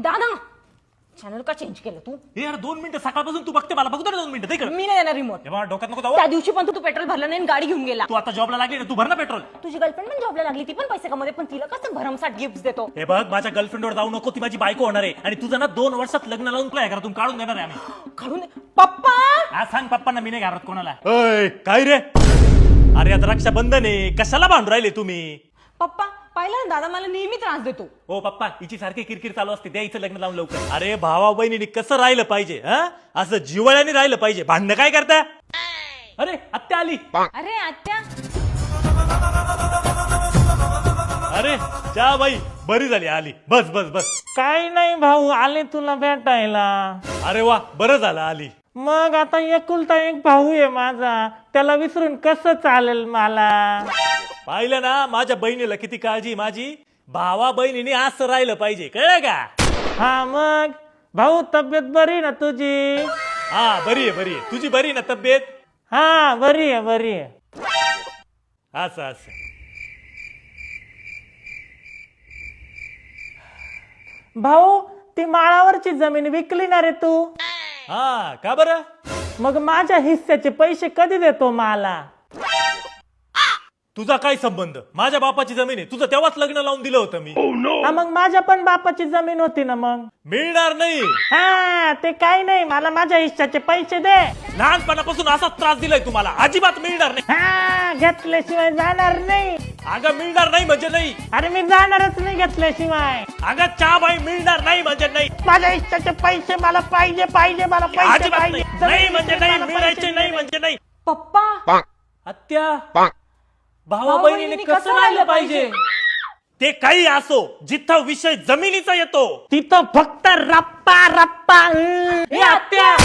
दादा चॅनल का चेंज केलं तू? हे यार 2 मिनिटं सकाळपासून तू बघते मला बघतो ना 2 मिनिटं दे कर. मी नाही येणार रिमोट. तेव्हा डोक्यात नको जाऊ. त्या दिवशी पण तू पेट्रोल भरलं नाही आणि गाडी घेऊन गेला. तू आता जॉबला लागली ना तू भर ना पेट्रोल. तुझी गर्लफ्रेंड पण जॉबला लागली, ती पण पैसे कमवते, पण तिला कसं भरमसाठ गिफ्ट देतो. हे बघ माझ्या गर्लफ्रेंडवर जाऊ नको, ती माझी बायको होणार आहे आणि तुझं ना 2 वर्षात लग्न लावून तुला घरातून काढून देणार आहे आम्ही. काढून दे. पप्पा आज सांग पप्पांना मी नाही घरात कोणाला. काय रे अरे आता रक्षाबंधन आहे कशाला भांडू राहिले तुम्ही. पप्पा पाहिलं ना दादा मला नेहमी त्रास देतो. हो पप्पा हिची सारखी किरकिर चालू असते द्यायचं लग्न लावून लवकर. अरे भावा बहिणीने कसं राहिलं पाहिजे हा असं जिवळ्याने राहिलं पाहिजे. भांडणं काय करता. अरे आत्या आली. अरे आत्या अरे जा बाई बरी झाली आली. बस बस बस. काही नाही भाऊ आले तुला भेटायला. अरे वा बरं झालं आली. मग आता एकुलता एक भाऊ आहे माझा, त्याला विसरून कसं चालेल मला. पाहिलं ना माझ्या बहिणीला किती काळजी माझी. भावा बहिणीने असं राहिलं पाहिजे कळलं का. हा मग भाऊ तब्येत बरी ना तुझी. हा बरी आहे तुझी बरी ना तब्येत. हा बरी आहे. असं असं. भाऊ ती माळावरची जमीन विकली ना रे तू. हा का बरं. मग माझ्या हिस्स्याचे पैसे कधी देतो मला. तुझा काय संबंध. माझ्या बापाची जमीन आहे तुझं तेव्हाच लग्न लावून दिलं होतं मी. हा मग माझ्या पण बापाची जमीन होती ना मग. मिळणार नाही. हा ते काही नाही मला माझ्या हिस्स्याचे पैसे दे. लहानपणापासून असाच त्रास दिलाय तुम्हाला. अजिबात मिळणार नाही. हा घेतल्याशिवाय जाणार नाही. अगं मिळणार नाही म्हणजे नाही. अरे मी जाणारच नाही घेतल्याशिवाय. अगं चहा बाई मिळणार नाही म्हणजे नाही. माझ्या इष्टाचे पैसे मला पाहिजे मला पैसे अजिबात पाहिजे. नाही. नाही म्हणजे नाही मला मिळायचे पैसे नाही म्हणजे नाही. पप्पा आत्या भावा बहिणीने कसं राहिलं पाहिजे. ते काही असो जिथं विषय जमिनीचा येतो तिथं फक्त रप्पा. ए, आत्या